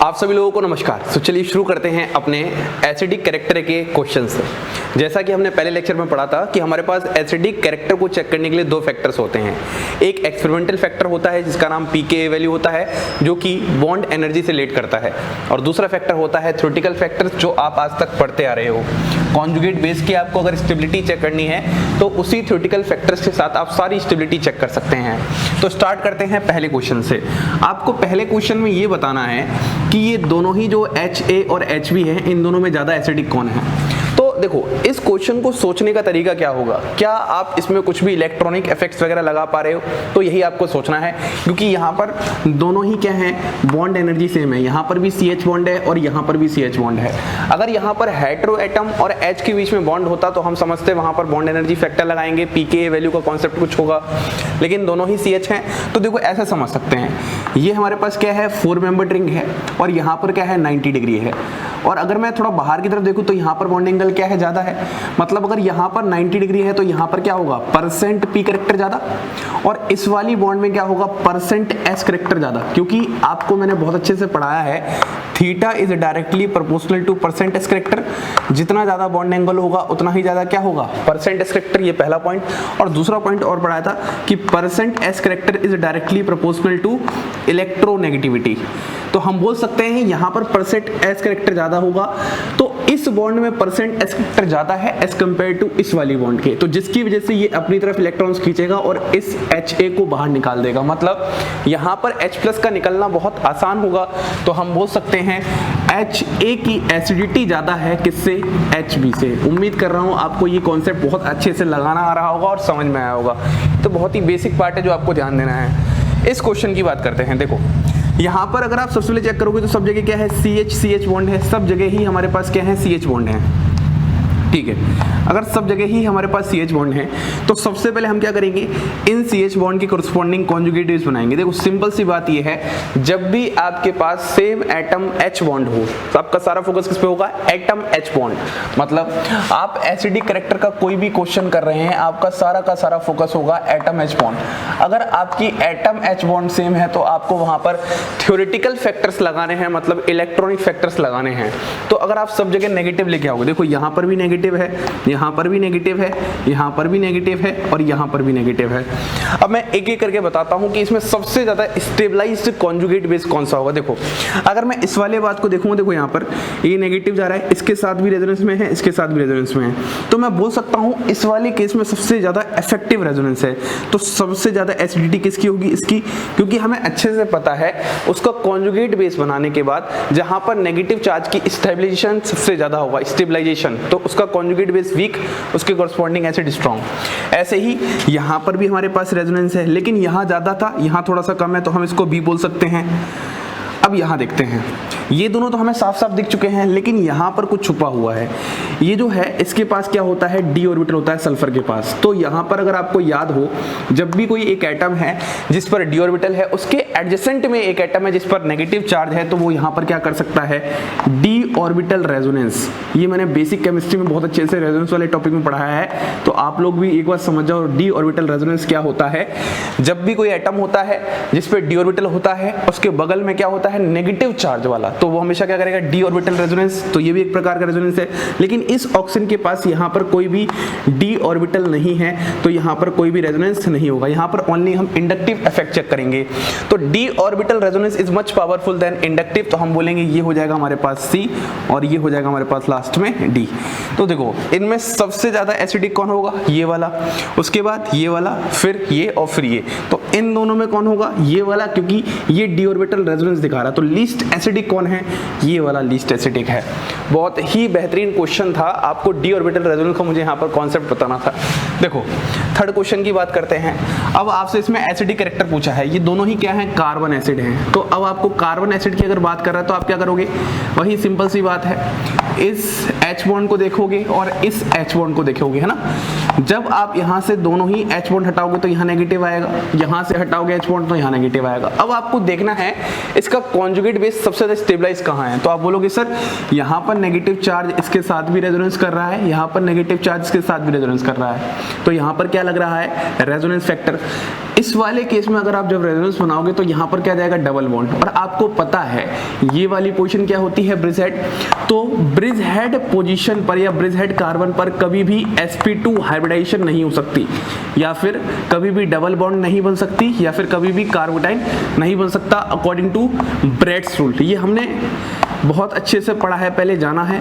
आप सभी लोगों को नमस्कार। तो चलिए शुरू करते हैं अपने एसिडिक कैरेक्टर के क्वेश्चन से। जैसा कि हमने पहले लेक्चर में पढ़ा था कि हमारे पास एसिडिक कैरेक्टर को चेक करने के लिए दो फैक्टर्स होते हैं। एक एक्सपेरिमेंटल फैक्टर होता है जिसका नाम pKa वैल्यू होता है जो कि बॉन्ड एनर्जी से रिलेट करता है, और दूसरा फैक्टर होता है थ्योरेटिकल फैक्टर जो आप आज तक पढ़ते आ रहे हो। कॉन्जुगेट बेस की आपको अगर स्टेबिलिटी चेक करनी है तो उसी थ्योरेटिकल फैक्टर्स के साथ आप सारी स्टेबिलिटी चेक कर सकते हैं। तो स्टार्ट करते हैं पहले क्वेश्चन से। आपको पहले क्वेश्चन में ये बताना है कि ये दोनों ही जो HA और HB है इन दोनों में ज़्यादा एसिडिक कौन है। तो देखो इस क्वेश्चन को सोचने का तरीका क्या होगा, क्या आप इसमें कुछ भी इलेक्ट्रॉनिक इफेक्ट्स वगैरह लगा पा रहे हो, तो यही आपको सोचना है क्योंकि यहाँ पर दोनों ही क्या है, बॉन्ड एनर्जी सेम है। यहाँ पर भी CH बॉन्ड है और यहाँ पर भी CH बॉन्ड है। अगर यहाँ पर हेटेरो एटम और H के बीच में बॉन्ड होता तो हम समझते वहाँ पर बॉन्ड एनर्जी फैक्टर लगाएंगे, pKa वैल्यू का कॉन्सेप्ट कुछ होगा, लेकिन दोनों ही CH हैं तो देखो ऐसा समझ सकते हैं। ये हमारे पास क्या है, 4 मेंबर्ड रिंग है और यहाँ पर क्या है 90 डिग्री है। और अगर मैं थोड़ा बाहर की तरफ देखूँ तो यहाँ पर बॉन्ड एंगल क्या है, ज़्यादा है। मतलब अगर यहाँ पर 90 डिग्री है तो यहाँ पर क्या होगा, परसेंट P करेक्टर ज़्यादा, और इस वाली बॉन्ड में क्या होगा, परसेंट S करेक्टर ज़्यादा। क्योंकि आपको मैंने बहुत अच्छे से पढ़ाया है theta is directly proportional two percent S character. जितना ज़्यादा बॉन्ड एंगल होगा उतना ही ज़्यादा क्या होगा, परसेंट S करेक्टर। ये पहला पॉइंट। और दूसरा पॉइंट और पढ़ाया था कि percent S character is directly proportional to electronegativity. तो हम बोल सकते हैं यहाँ पर परसेंट S करेक्टर ज़्यादा होगा तो इस बॉन्ड में परसेंट S करेक्टर ज़्यादा है एज कंपेयर टू इस वाली बॉन्ड के, तो जिसकी वजह से ये अपनी तरफ इलेक्ट्रॉन्स खींचेगा और इस HA को बाहर निकाल देगा। मतलब यहाँ पर H+ का निकलना बहुत आसान होगा। तो हम बोल सकते हैं HA की एसिडिटी ज़्यादा है किससे, HB से। उम्मीद कर रहा हूँ आपको ये कॉन्सेप्ट बहुत अच्छे से लगाना आ रहा होगा और समझ में आया होगा। तो बहुत ही बेसिक पार्ट है जो आपको ध्यान देना है। इस क्वेश्चन की बात करते हैं। देखो यहाँ पर अगर आप सबसे पहले चेक करोगे तो सब जगह क्या है, CH बॉन्ड है। सब जगह ही हमारे पास क्या है, CH बॉन्ड है। ठीक है, अगर सब जगह ही हमारे पास CH बॉन्ड है तो सबसे पहले हम क्या करेंगे, इन CH बॉन्ड की कोरस्पॉन्डिंग कॉन्जुगेट बेस बनाएंगे। देखो सिंपल सी बात ये है, जब भी आपके पास सेम एटम H बॉन्ड हो तो आपका सारा फोकस किस पे होगा, एटम H बॉन्ड। मतलब आप एसिडिक कैरेक्टर का कोई भी क्वेश्चन कर रहे हैं, आपका सारा का सारा फोकस होगा एटम H बॉन्ड। अगर आपकी एटम H बॉन्ड सेम है तो आपको वहां पर थ्योरेटिकल फैक्टर्स लगाने हैं, मतलब इलेक्ट्रॉनिक फैक्टर्स लगाने हैं। तो अगर आप सब जगह नेगेटिव लेके आओगे, देखो यहाँ पर भी नेगेटिव है, यहाँ पर भी नेगेटिव है, यहाँ पर भी नेगेटिव है और यहाँ पर भी नेगेटिव है। अब मैं एक एक करके बताता हूँ कि इसमें सबसे ज्यादा स्टेबलाइज्ड कॉन्जुगेट बेस कौन सा होगा। देखो अगर मैं इस वाले बात को देखूँ, देखो यहाँ पर ये नेगेटिव जा रहा है, इसके साथ भी रेजोनेंस में है, इसके साथ भी रेजोनेंस में है, तो मैं बोल सकता हूँ इस वाले केस में सबसे ज्यादा इफेक्टिव रेजोनेंस है। तो सबसे ज्यादा एसिडिटी किसकी होगी, इसकी, क्योंकि हमें अच्छे से पता है उसका कॉन्जुगेट बेस बनाने के बाद जहां पर नेगेटिव चार्ज की स्टेबलाइजेशन सबसे ज्यादा होगा, स्टेबलाइजेशन, तो उसका कॉन्जुगेट बेस वीक, उसके कॉरस्पॉन्डिंग एसिड स्ट्रॉन्ग। ऐसे ही यहां पर भी हमारे पास रेजोनेंस है, लेकिन यहां ज्यादा था, यहां थोड़ा सा कम है, तो हम इसको B बोल सकते हैं। अब यहां देखते हैं, ये दोनों तो हमें साफ साफ दिख चुके हैं, लेकिन यहां पर कुछ छुपा हुआ है। ये जो है इसके पास क्या होता है, D ऑर्बिटल होता है सल्फर के पास। तो यहां पर अगर आपको याद हो, जब भी कोई एक एटम है जिस पर D ऑर्बिटल है, उसके एडजेसेंट में एक एटम है जिस पर नेगेटिव चार्ज है, तो वो यहां पर क्या कर सकता है, D ऑर्बिटल रेजोनेंस। ये मैंने बेसिक केमिस्ट्री में बहुत अच्छे से रेजोनेंस वाले टॉपिक में पढ़ाया है, तो आप लोग भी एक बार समझ जाओ D ऑर्बिटल रेजोनेंस क्या होता है। जब भी कोई एटम होता है जिस पे D ऑर्बिटल होता है, उसके बगल में क्या होता है, नेगेटिव चार्ज वाला, तो वो हमेशा क्या करेगा, D ऑर्बिटल रेजोनेंस। तो ये भी एक प्रकार का रेजोनेंस है, लेकिन इस ऑक्सीजन के पास यहाँ पर कोई भी D ऑर्बिटल नहीं है, तो यहाँ पर कोई भी रेजोनेंस नहीं होगा। यहाँ पर ओनली हम इंडक्टिव इफेक्ट चेक करेंगे। तो D orbital resonance is much powerful than inductive, तो हम बोलेंगे ये हो जाएगा हमारे पास C और ये हो जाएगा हमारे पास लास्ट में D। तो देखो इनमें सबसे ज्यादा एसिडिक कौन होगा, ये वाला, उसके बाद ये वाला, फिर ये और फिर ये। तो इन दोनों में कौन होगा, ये वाला, क्योंकि ये D ऑर्बिटल रेजोनेंस दिखा रहा है। तो लीस्ट एसिडिक कौन है, ये वाला लीस्ट एसिडिक है। बहुत ही बेहतरीन क्वेश्चन था, आपको D ऑर्बिटल रेजोनेंस का मुझे यहाँ पर कॉन्सेप्ट बताना था। देखो थर्ड क्वेश्चन की बात करते हैं। अब आपसे इसमें एसिडिक कैरेक्टर पूछा है, ये दोनों ही क्या है, कार्बन एसिड हैं। तो अब आपको कार्बन एसिड की अगर बात कर रहा है तो आप क्या करोगे, वही सिंपल सी बात है, इस H बॉन्ड को देखोगे और इस H बॉन्ड को देखोगे, है ना। जब आप यहाँ से दोनों ही H बॉन्ड हटाओगे तो यहाँ नेगेटिव आएगा, यहाँ से हटाओगे H बॉन्ड तो यहाँ नेगेटिव आएगा। अब आपको देखना है इसका कॉन्जुगेट बेस सबसे ज्यादा स्टेबलाइज कहाँ है। तो आप बोलोगे सर यहाँ पर नेगेटिव चार्ज इसके साथ भी रेजोनेंस कर रहा है, यहाँ पर नेगेटिव चार्ज इसके साथ भी रेजोनेंस कर रहा है, तो यहाँ पर क्या लग रहा है, रेजोनेंस फैक्टर। इस वाले केस में अगर आप जब रेजोनेंस बनाओगे तो यहाँ पर क्या जाएगा, डबल बॉन्ड। और आपको पता है ये वाली पोजीशन क्या होती है, ब्रिज हेड। तो ब्रिज हेड पोजीशन पर या ब्रिज हेड कार्बन पर कभी भी sp2 हाइब्रिडाइजेशन नहीं हो सकती, या फिर कभी भी डबल बॉन्ड नहीं बन सकती, या फिर कभी भी कार्बोटाइन नहीं बन सकता अकॉर्डिंग टू ब्रेड्स रूल। ये हमने बहुत अच्छे से पढ़ा है, पहले जाना है।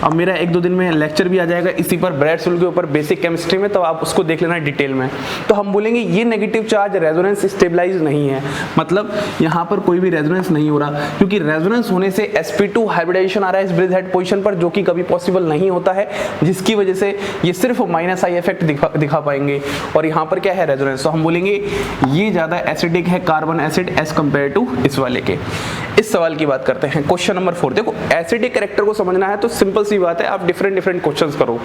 अब मेरा 1-2 दिन में लेक्चर भी आ जाएगा इसी पर, ब्रेड्स रूल के ऊपर, बेसिक केमिस्ट्री में, तो आप उसको देख लेना डिटेल में। तो हम बोलेंगे ये नेगेटिव चार्ज रेजोनेंस स्टेबलाइज नहीं है, मतलब यहाँ पर कोई भी रेजोनेंस नहीं हो रहा, क्योंकि रेजोनेंस होने से sp2 हाइब्रिडाइजेशन आ रहा है इस ब्रिज हेड पोजीशन पर, जो कि कभी पॉसिबल नहीं होता है, जिसकी वजह से ये सिर्फ -I इफेक्ट दिखा पाएंगे। और यहाँ पर क्या है, रेजोनेंस। तो हम बोलेंगे ये ज्यादा एसिडिक है carbon acid as compare to इस वाले के। इस सवाल की बात करते हैं, क्वेश्चन नंबर 4। देखो एसिडिक कैरेक्टर को समझना है तो सिंपल सी बात है, आप डिफरेंट क्वेश्चंस करो।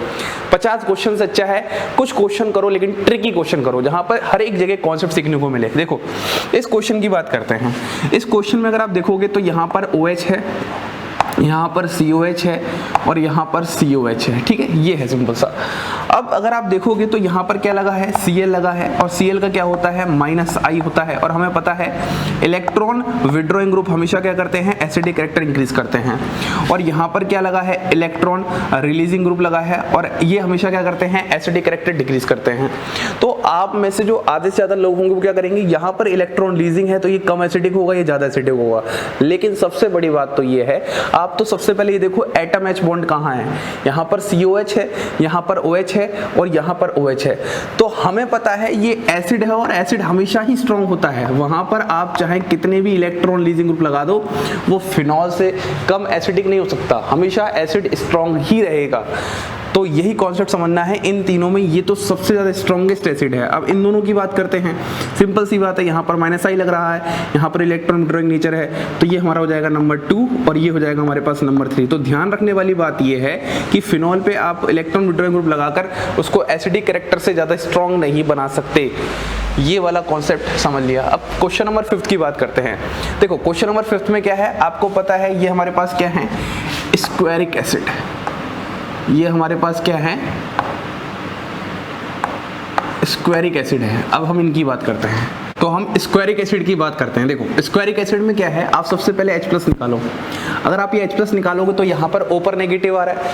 50 क्वेश्चन से अच्छा है कुछ क्वेश्चन करो लेकिन ट्रिकी क्वेश्चन करो, जहां पर हर एक जगह कॉन्सेप्ट सीखने को मिले। देखो इस क्वेश्चन की बात करते हैं। इस क्वेश्चन में अगर आप देखोगे तो यहाँ पर OH है, यहाँ पर COH है और यहाँ पर COH है, ठीक है, ये है सिंपल सा। अब अगर आप देखोगे तो यहाँ पर क्या लगा है, Cl लगा है, और Cl का क्या होता है, -I होता है। और हमें पता है इलेक्ट्रॉन विड्रॉइंग ग्रुप हमेशा क्या करते हैं, एसिडिक कैरेक्टर इंक्रीज करते हैं। और यहाँ पर क्या लगा है, इलेक्ट्रॉन रिलीजिंग ग्रुप लगा है, और ये हमेशा क्या करते हैं, एसिडिक कैरेक्टर डिक्रीज करते हैं। तो आप में से जो आधे से ज्यादा लोग होंगे वो क्या करेंगे, यहाँ पर इलेक्ट्रॉन रिलीजिंग है तो ये कम एसिडिक होगा, ये ज्यादा एसिडिक होगा। लेकिन सबसे बड़ी बात तो ये है, आप तो सबसे पहले ये देखो एटम H बॉन्ड कहाँ है, यहाँ पर COH है, यहाँ पर OH है और यहाँ पर OH है। तो हमें पता है ये एसिड है और एसिड हमेशा ही स्ट्रॉन्ग होता है। वहां पर आप चाहे कितने भी इलेक्ट्रॉन रिलीजिंग ग्रुप लगा दो, वो फिनॉल से कम एसिडिक नहीं हो सकता, हमेशा एसिड स्ट्रॉन्ग ही रहेगा। तो यही कॉन्सेप्ट समझना है इन तीनों में, ये तो सबसे ज्यादा स्ट्रॉन्गेस्ट एसिड है। अब इन दोनों की बात करते हैं, सिंपल सी बात है, यहाँ पर -I लग रहा है, यहाँ पर इलेक्ट्रॉन विड्रॉइंग नेचर है, तो ये हमारा हो जाएगा नंबर 2 और ये हो जाएगा हमारे पास नंबर 3। तो ध्यान रखने वाली बात ये है कि फिनॉल पे आप इलेक्ट्रॉन विड्रॉइंग ग्रुप लगाकर उसको एसिडिक कैरेक्टर से ज्यादा स्ट्रॉन्ग नहीं बना सकते। ये वाला कॉन्सेप्ट समझ लिया। अब क्वेश्चन नंबर 5 की बात करते हैं। देखो क्वेश्चन नंबर 5 में क्या है, आपको पता है ये हमारे पास क्या है, स्क्वेरिक एसिड। ये हमारे पास क्या है, स्क्वेरिक एसिड है। अब हम इनकी बात करते हैं, तो हम स्क्वेरिक एसिड की बात करते हैं। देखो स्क्वेरिक एसिड में क्या है, आप सबसे पहले H+ निकालो। अगर आप ये H+ निकालोगे तो यहाँ पर O पर नेगेटिव आ रहा है,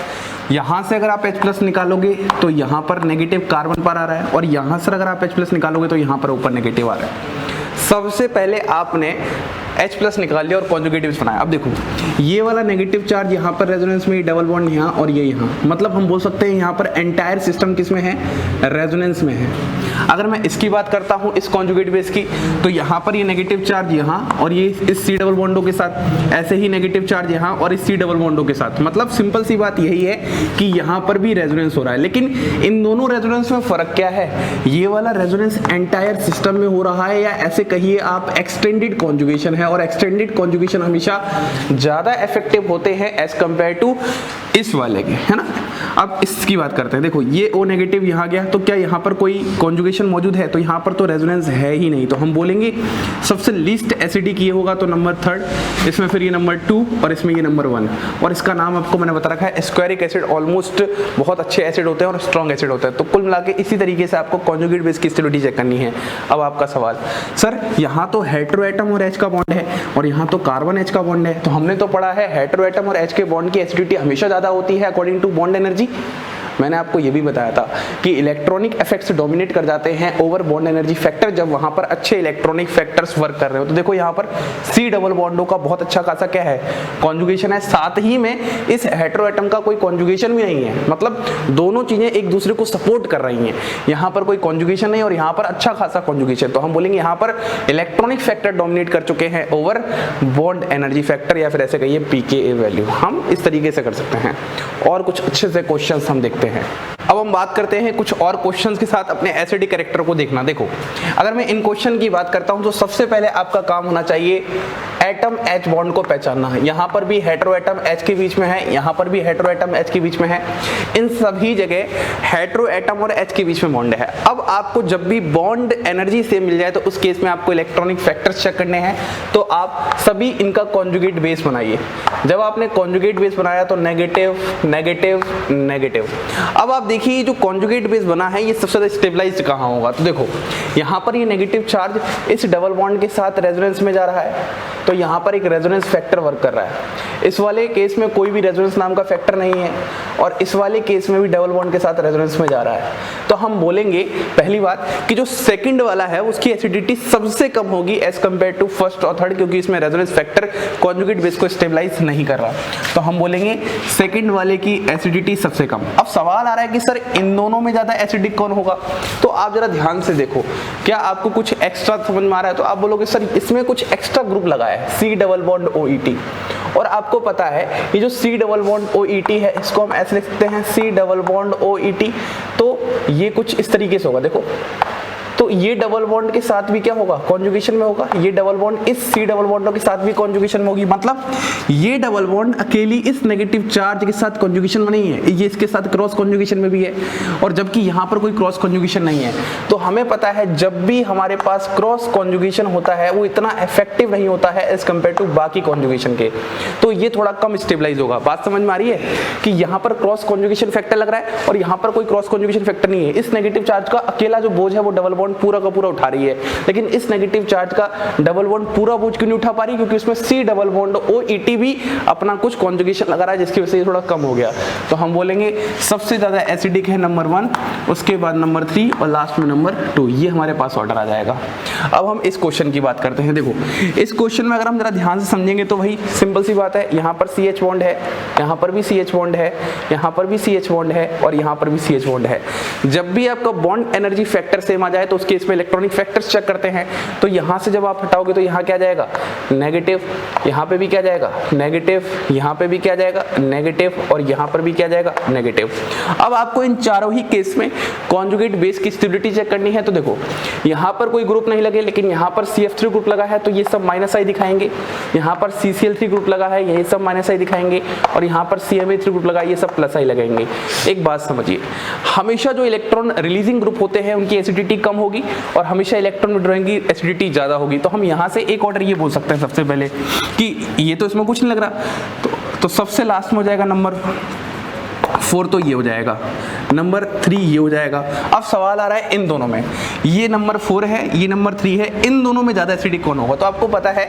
यहाँ से अगर आप H+ निकालोगे तो यहाँ पर नेगेटिव कार्बन पर आ रहा है, और यहाँ से अगर आप H+ निकालोगे तो यहाँ पर O पर नेगेटिव आ रहा है। सबसे पहले आपने H+ निकाल लिया और कॉन्जुगेटिव्स बनाया। अब देखो ये वाला नेगेटिव चार्ज यहाँ पर रेजोनेंस में, डबल बॉन्ड यहाँ और ये यहाँ, मतलब हम बोल सकते हैं यहाँ पर एंटायर सिस्टम किस में है, रेजोनेंस में है। अगर मैं इसकी बात करता हूँ इस कॉन्जुगेट बेस की, तो यहाँ पर ये नेगेटिव चार्ज यहाँ और ये इस C डबल बॉन्डों के साथ, ऐसे ही नेगेटिव चार्ज यहाँ और इस C डबल बॉन्डों के साथ। मतलब सिंपल सी बात यही है कि यहाँ पर भी रेजोनेंस हो रहा है। लेकिन इन दोनों रेजोनेंस में फर्क क्या है, ये वाला रेजोनेंस एंटायर सिस्टम में हो रहा है, या ऐसे कहिए आप एक्सटेंडेड कॉन्जुगेशन है, और एक्सटेंडेड कॉन्जुगेशन हमेशा ज्यादा इफेक्टिव होते हैं एज कंपेयर टू इस वाले के, है ना। अब इसकी बात करते हैं। देखो ये O नेगेटिव यहाँ गया, तो क्या यहाँ पर कोई कॉन्जुगेशन मौजूद है, तो यहाँ पर तो रेजोनेंस है ही नहीं। तो हम बोलेंगे सबसे लीस्ट एसिडिक ये होगा, तो नंबर 3, इसमें फिर ये नंबर 2 और इसमें ये नंबर 1। और इसका नाम आपको मैंने बता रखा है स्क्वेरिक एसिड। ऑलमोस्ट बहुत अच्छे एसिड होते हैं और स्ट्रॉन्ग एसिड होता है। तो कुल मिला के इसी तरीके से आपको कॉन्जुगेट बेस की स्टेबिलिटी चेक करनी है। अब आपका सवाल, सर यहाँ तो हेटेरो एटम और H का बॉन्ड है और यहाँ तो कार्बन H का बॉन्ड है, तो हमने तो पढ़ा है हेटेरो एटम और H के बॉन्ड की एसिडिटी हमेशा ज्यादा होती है अकॉर्डिंग टू बॉन्ड एनर्जी। मैंने आपको ये भी बताया था कि इलेक्ट्रॉनिक इफेक्ट्स डोमिनेट कर जाते हैं ओवर बॉन्ड एनर्जी फैक्टर जब वहां पर अच्छे इलेक्ट्रॉनिक फैक्टर्स वर्क कर रहे हो। तो देखो यहाँ पर C डबल बॉन्डों का बहुत अच्छा खासा क्या है, कॉन्जुगेशन है। साथ ही में इस हेटेरो एटम का कोई कॉन्जुगेशन भी नहीं है, मतलब दोनों चीजें एक दूसरे को सपोर्ट कर रही हैं। यहाँ पर कोई कॉन्जुगेशन नहीं और यहाँ पर अच्छा खासा कॉन्जुगेशन। तो हम बोलेंगे यहाँ पर इलेक्ट्रॉनिक फैक्टर डोमिनेट कर चुके हैं ओवर बॉन्ड एनर्जी फैक्टर, या फिर ऐसे कहिए pKa वैल्यू। हम इस तरीके से कर सकते हैं। और कुछ अच्छे से क्वेश्चन हम देखते हैं। अब हम बात करते हैं कुछ और क्वेश्चंस के साथ अपने एसिडिक कैरेक्टर को देखना। देखो अगर मैं इन क्वेश्चन की बात करता हूं तो सबसे पहले आपका काम होना चाहिए एटम H बॉन्ड को पहचानना है। यहाँ पर भी हेटेरो एटम H के बीच में है, यहाँ पर भी हेटेरो एटम H के बीच में है। इन सभी जगह हेटेरो एटम और H के बीच में बॉन्ड है। अब आपको जब भी बॉन्ड एनर्जी सेम मिल जाए तो उस केस में आपको इलेक्ट्रॉनिक फैक्टर्स चेक करने हैं। तो आप सभी इनका कॉन्जुगेट बेस बनाइए। जब आपने कॉन्जुगेट बेस बनाया तो नेगेटिव नेगेटिव नेगेटिव। अब आप देखिए कि जो कॉन्जुगेट बेस बना है ये सबसे ज़्यादा स्टेबलाइज्ड कहाँ होगा, तो देखो यहाँ पर ये नेगेटिव चार्ज इस डबल बॉन्ड के साथ रेजोनेंस में जा रहा है, तो यहाँ पर एक रेजोनेंस फैक्टर वर्क कर रहा है। इस वाले केस में कोई भी रेजोनेंस नाम का फैक्टर नहीं है, और इस वाले केस में भी डबल बॉन्ड के साथ रेजोनेंस में जा रहा है। तो हम बोलेंगे पहली बात कि जो सेकंड वाला है उसकी एसिडिटी सबसे कम होगी एज कंपेयर टू फर्स्ट और थर्ड, क्योंकि इसमें रेजोनेंस फैक्टर कॉन्जुगेट बेस को स्टेबलाइज नहीं कर रहा। तो हम बोलेंगे सेकंड वाले की एसिडिटी सबसे कम। अब सवाल आ रहा है कि सर इन दोनों में ज्यादा एसिडिक कौन होगा, तो आप जरा ध्यान से देखो, क्या आपको कुछ एक्स्ट्रा समझ में आ रहा है? तो आप बोलोगे सर इसमें कुछ एक्स्ट्रा ग्रुप लगा है, सी डबल बॉन्ड OET, और आपको पता है ये जो सी डबल बॉन्ड OET है इसको हम ऐसे लिख सकते हैं सी डबल बॉन्ड OET। तो ये कुछ इस तरीके से होगा, देखो तो ये डबल बॉन्ड के साथ भी क्या होगा, कॉन्जुगेशन में होगा। ये डबल बॉन्ड इस सी डबल बॉन्डों के साथ भी कॉन्जुगेशन में होगी, मतलब ये डबल बॉन्ड अकेली इस नेगेटिव चार्ज के साथ कॉन्जुगेशन में नहीं है, ये इसके साथ क्रॉस कॉन्जुगेशन में भी है, और जबकि यहाँ पर कोई क्रॉस कॉन्जुगेशन नहीं है। तो हमें पता है जब भी हमारे पास क्रॉस कॉन्जुगेशन होता है वो इतना इफेक्टिव नहीं होता है एज कम्पेयर टू बाकी कॉन्जुगेशन के, तो ये थोड़ा कम स्टेबलाइज होगा। बात समझ में आ रही है कि यहाँ पर क्रॉस कॉन्जुगेशन फैक्टर लग रहा है और यहाँ पर कोई क्रॉस कॉन्जुगेशन फैक्टर नहीं है। इस नेगेटिव चार्ज का अकेला जो बोझ है वो डबल पूरा का पूरा उठा रही है, लेकिन इस नेगेटिव चार्ज का डबल बॉन्ड पूरा बोझ क्यों नहीं उठा पा रही, क्योंकि उसमें सी डबल बॉन्ड OET भी अपना कुछ कॉन्जुगेशन लगा रहा है, जिसकी वजह से ये थोड़ा कम हो गया। तो हम बोलेंगे सबसे ज्यादा एसिडिक है नंबर 1, उसके बाद नंबर 3 और लास्ट में नंबर 2। ये हमारे पास ऑर्डर आ जाएगा। अब हम इस क्वेश्चन की बात करते हैं। देखो इस क्वेश्चन में अगर हम जरा ध्यान से समझेंगे तो वही सिंपल सी बात है, यहाँ पर CH बॉन्ड है, यहाँ पर भी CH बॉन्ड है, यहाँ पर भी CH बॉन्ड है और यहाँ पर भी CH बॉन्ड है। जब भी आपका बॉन्ड एनर्जी फैक्टर सेम आ जाए तो उसके इसमें इलेक्ट्रॉनिक फैक्टर्स चेक करते हैं। तो यहाँ से जब आप हटाओगे तो यहाँ क्या जाएगा, नेगेटिव, यहाँ पे भी क्या जाएगा, नेगेटिव, यहाँ पे भी क्या जाएगा, नेगेटिव, और यहाँ पर भी क्या जाएगा, नेगेटिव। अब आपको इन चारों ही केस में कॉन्जुगेट बेस की स्टेबिलिटी चेक करनी है। तो देखो यहाँ पर कोई ग्रुप नहीं लगे, लेकिन यहाँ पर CF3 ग्रुप लगा है तो ये सब -I दिखाएंगे, यहाँ पर CCl3 ग्रुप लगा है ये सब -I दिखाएंगे, और यहाँ पर CMA3 ग्रुप लगा है ये सब +I लगेंगे। एक बात समझिए, हमेशा जो इलेक्ट्रॉन रिलीजिंग ग्रुप होते हैं उनकी एसिडिटी कम होगी और हमेशा इलेक्ट्रॉन विड्रॉइंग की एसिडिटी ज्यादा होगी। तो हम यहाँ से एक ऑर्डर ये बोल सकते हैं सबसे पहले कि ये तो इसमें कुछ नहीं लग रहा, तो सबसे लास्ट में हो जाएगा नंबर 4, तो ये हो जाएगा नंबर 3, ये हो जाएगा। अब सवाल आ रहा है इन दोनों में, ये नंबर 4 है, ये नंबर 3 है, इन दोनों में ज्यादा एसिडिक कौन होगा? तो आपको पता है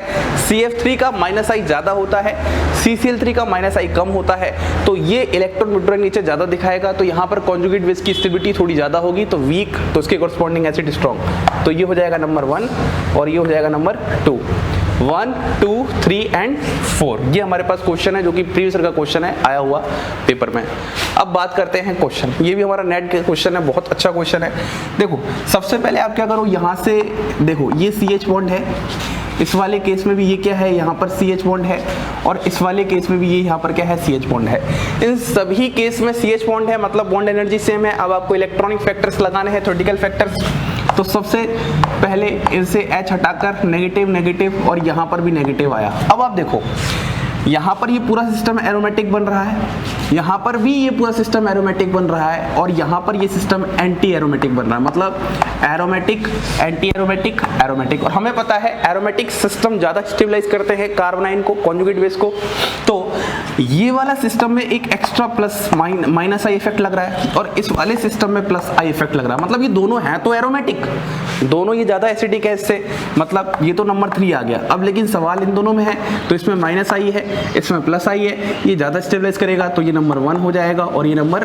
CF3 का -I ज्यादा होता है, CCl3 का -I कम होता है, तो ये इलेक्ट्रॉन विड्रॉइंग नेचर ज्यादा दिखाएगा। तो यहाँ पर कॉन्जुगेट बेस की स्टेबिलिटी थोड़ी ज्यादा होगी, तो वीक, तो उसके कॉरस्पॉन्डिंग एसिड स्ट्रॉन्ग। तो ये हो जाएगा नंबर 1 और ये हो जाएगा नंबर 2। 1, 2, 3 एंड 4 ये हमारे पास क्वेश्चन है जो कि प्रीवियस ईयर का क्वेश्चन है आया हुआ पेपर में। अब बात करते हैं क्वेश्चन, ये भी हमारा नेट का क्वेश्चन है, बहुत अच्छा क्वेश्चन है। देखो सबसे पहले आप क्या करो, यहाँ से देखो ये CH बॉन्ड है, इस वाले केस में भी ये क्या है, यहाँ पर CH बॉन्ड है, और इस वाले केस में भी ये यहाँ पर क्या है, CH बॉन्ड है। इन सभी केस में CH बॉन्ड है, मतलब बॉन्ड एनर्जी सेम है। अब आपको इलेक्ट्रॉनिक फैक्टर्स लगाने हैं, थ्योरेटिकल फैक्टर्स। तो सबसे पहले इनसे H हटाकर नेगेटिव नेगेटिव और यहाँ पर भी नेगेटिव आया। अब आप देखो यहाँ पर ये पूरा सिस्टम एरोमेटिक बन रहा है, यहाँ पर भी ये पूरा सिस्टम एरोमेटिक बन रहा है, और यहाँ पर ये सिस्टम एंटी एरोमेटिक बन रहा है, मतलब एरोमेटिक, एंटी एरोमेटिक, एरोमेटिक। और हमें पता है एरोमेटिक सिस्टम ज्यादा स्टेबलाइज करते हैं कार्बोनाइन को, कॉन्जुगेट बेस को। तो ये वाला सिस्टम में एक एक्स्ट्रा +I इफेक्ट लग रहा है और इस वाले सिस्टम में +I इफेक्ट लग रहा है, मतलब ये दोनों हैं तो एरोमेटिक, दोनों ये ज्यादा एसिडिक है इससे, मतलब ये तो नंबर 3 आ गया। अब लेकिन सवाल इन दोनों में है, तो इसमें -I है, इसमें +I है, ये ज्यादा स्टेबलाइज करेगा, तो ये नंबर 1 हो जाएगा और ये नंबर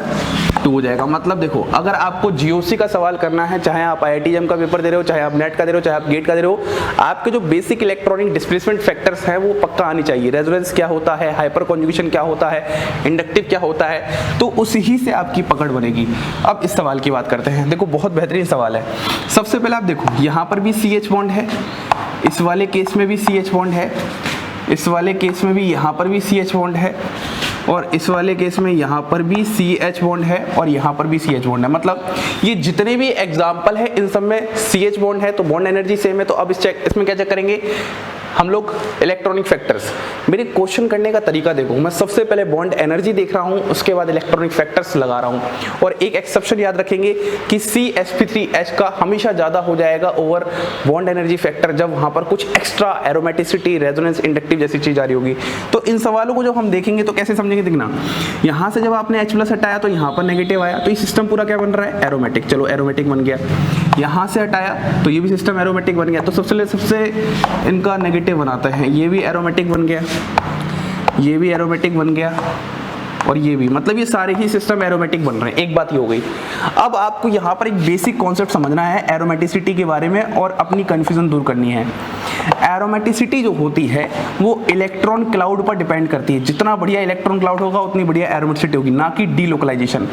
2 हो जाएगा। मतलब देखो अगर आपको GOC का सवाल करना है, चाहे आप IIT JEM का पेपर दे रहे हो, चाहे आप नेट का दे रहे हो, चाहे आप गेट का दे रहे हो, आपके जो बेसिक इलेक्ट्रॉनिक डिस्प्लेसमेंट फैक्टर्स हैं वो पक्का आनी चाहिए। रेजोनेंस क्या होता है, हाइपर कॉन्जुगेशन क्या होता है, इंडक्टिव क्या होता है, तो उसी से आपकी पकड़ बनेगी। अब इस सवाल की बात करते हैं। देखो बहुत बेहतरीन सवाल है। सबसे पहले आप देखो यहाँ पर भी CH बॉन्ड है, इस वाले केस में भी CH बॉन्ड है, इस वाले केस में भी यहाँ पर भी CH बॉन्ड है, और इस वाले केस में यहाँ पर भी CH बॉन्ड है और यहाँ पर भी CH बॉन्ड है। मतलब ये जितने भी एग्जाम्पल है इन सब में CH बॉन्ड है, तो बॉन्ड एनर्जी सेम है। तो अब इसमें क्या चेक करेंगे, हम लोग इलेक्ट्रॉनिक फैक्टर्स, मेरे क्वेश्चन करने का तरीका देखो, मैं सबसे पहले बॉन्ड एनर्जी देख रहा हूँ, उसके बाद इलेक्ट्रॉनिक फैक्टर्स लगा रहा हूँ, और एक एक्सेप्शन याद रखेंगे कि CsP3H का हमेशा ज़्यादा हो जाएगा ओवर बॉन्ड एनर्जी फैक्टर जब वहाँ पर कुछ एक्स्ट्रा एरोमेटिसिटी, रेजोनेंस, इंडक्टिव जैसी चीज़ आ रही होगी। तो इन सवालों को जब हम देखेंगे तो कैसे समझेंगे, देखना यहाँ से जब आपने H+ हटाया तो यहाँ पर नेगेटिव आया, तो ये सिस्टम पूरा क्या बन रहा है, एरोमेटिक। चलो एरोमेटिक बन गया। यहाँ से हटाया तो ये भी सिस्टम एरोमेटिक बन गया। तो सबसे इनका नेगेटिव बनाते हैं, ये भी एरोमेटिक बन गया, ये भी एरोमेटिक बन गया, और ये भी, मतलब ये सारे ही सिस्टम एरोमेटिक बन रहे हैं। एक बात ये हो गई। अब आपको यहाँ पर एक बेसिक कॉन्सेप्ट समझना है एरोमेटिसिटी के बारे में और अपनी कंफ्यूजन दूर करनी है। एरोमेटिसिटी जो होती है वो इलेक्ट्रॉन क्लाउड पर डिपेंड करती है। जितना बढ़िया इलेक्ट्रॉन क्लाउड होगा उतनी बढ़िया एरोमेटिसिटी होगी, ना कि डीलोकलाइजेशन।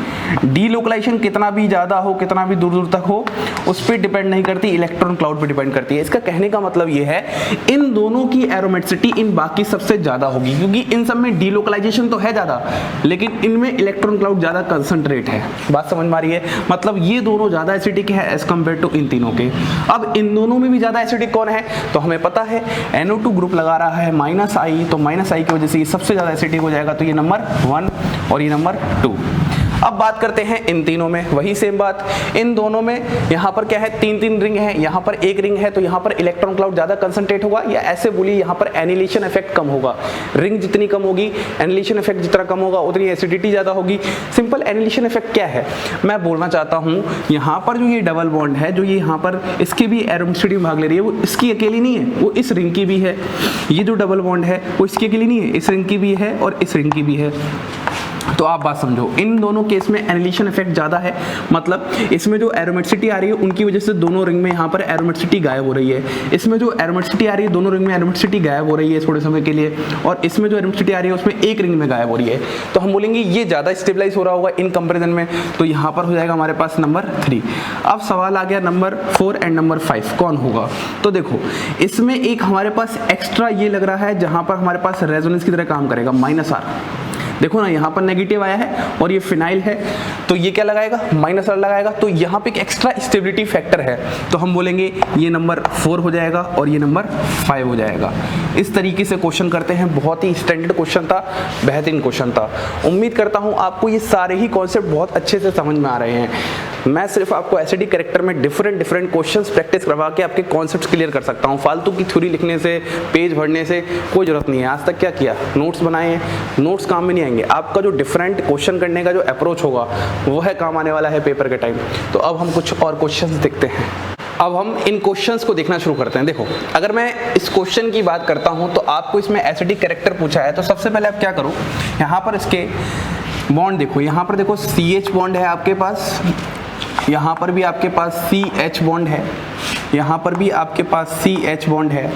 डीलोकलाइजेशन कितना भी ज़्यादा हो, कितना भी दूर दूर तक हो, उस पर डिपेंड नहीं करती, इलेक्ट्रॉन क्लाउड पर डिपेंड करती है। इसका कहने का मतलब ये है इन दोनों की एरोमेटिसिटी इन बाकी सबसे ज़्यादा होगी, क्योंकि इन सब में डीलोकलाइजेशन तो है ज़्यादा, लेकिन इनमें इलेक्ट्रॉन क्लाउड ज़्यादा कंसंट्रेट है। बात समझ में आ रही है? मतलब ये दोनों ज़्यादा एसिडिक है एज कम्पेयर टू इन तीनों के। अब इन दोनों में भी ज़्यादा एसिडिक कौन है, तो हमें पता है NO2 ग्रुप लगा रहा है -I, तो -I की वजह से ये सबसे ज़्यादा एसिडिक हो जाएगा, तो ये नंबर 1 और ये नंबर 2। अब बात करते हैं इन तीनों में, वही सेम बात। इन दोनों में यहाँ पर क्या है, 3 रिंग है, यहाँ पर एक रिंग है, तो यहाँ पर इलेक्ट्रॉन क्लाउड ज़्यादा कंसंट्रेट होगा, या ऐसे बोलिए यहाँ पर एनिलेशन इफेक्ट कम होगा। रिंग जितनी कम होगी, एनिलेशन इफेक्ट जितना कम होगा, उतनी एसिडिटी ज़्यादा होगी। सिंपल एनिलेशन इफेक्ट क्या है मैं बोलना चाहता हूँ, यहाँ पर जो ये डबल बॉन्ड है, जो ये यहाँ पर इसकी भी एरोमेटिसिटी में भाग ले रही है, वो इसकी अकेली नहीं है, वो इस रिंग की भी है। ये जो डबल बॉन्ड है वो इसकी अकेली नहीं है, इस रिंग की भी है और इस रिंग की भी है। तो आप बात समझो, इन दोनों केस में एनिलेशन इफेक्ट ज़्यादा है, मतलब इसमें जो एरोमेटिसिटी आ रही है उनकी वजह से दोनों रिंग में यहाँ पर एरोमेटिसिटी गायब हो रही है। इसमें जो एरोमेटिसिटी आ रही है दोनों रिंग में एरोमेटिसिटी गायब हो रही है थोड़े समय के लिए, और इसमें जो एरोमेटिसिटी आ रही है उसमें एक रिंग में गायब हो रही है। तो हम बोलेंगे ये ज़्यादा स्टेबलाइज हो रहा होगा इन कंपेरिजन में, तो यहाँ पर हो जाएगा हमारे पास नंबर 3। अब सवाल आ गया नंबर 4 एंड नंबर 5 कौन होगा। तो देखो इसमें एक हमारे पास एक्स्ट्रा ये लग रहा है जहाँ पर हमारे पास रेजोनेंस की तरह काम करेगा, -R। देखो ना यहाँ पर नेगेटिव आया है और ये फिनाइल है, तो ये क्या लगाएगा, -R लगाएगा, तो यहाँ पे एक एक्स्ट्रा स्टेबिलिटी फैक्टर है, तो हम बोलेंगे ये नंबर 4 हो जाएगा और ये नंबर 5 हो जाएगा। इस तरीके से क्वेश्चन करते हैं, बहुत ही स्टैंडर्ड क्वेश्चन था, बेहतरीन क्वेश्चन था। उम्मीद करता हूँ आपको ये सारे ही कॉन्सेप्ट बहुत अच्छे से समझ में आ रहे हैं। मैं सिर्फ आपको एसिडिक कैरेक्टर में डिफरेंट क्वेश्चंस प्रैक्टिस करवा के आपके कॉन्सेप्ट्स क्लियर कर सकता हूँ। फालतू की थ्योरी लिखने से, पेज भरने से कोई जरूरत नहीं है। आज तक क्या किया, नोट्स बनाए हैं, नोट्स काम में नहीं आएंगे। आपका जो डिफरेंट क्वेश्चन करने का जो अप्रोच होगा वो है काम आने वाला है पेपर के टाइम। तो अब हम कुछ और क्वेश्चंस देखते हैं। अब हम इन क्वेश्चंस को देखना शुरू करते हैं। देखो अगर मैं इस क्वेश्चन की बात करता हूं तो आपको इसमें एसिडिक कैरेक्टर पूछा है, तो सबसे पहले आप क्या करो, यहाँ पर इसके बॉन्ड देखो, यहाँ पर देखो CH बॉन्ड है आपके पास, यहाँ पर भी आपके पास CH बॉन्ड है, यहाँ पर भी आपके पास CH बॉन्ड है,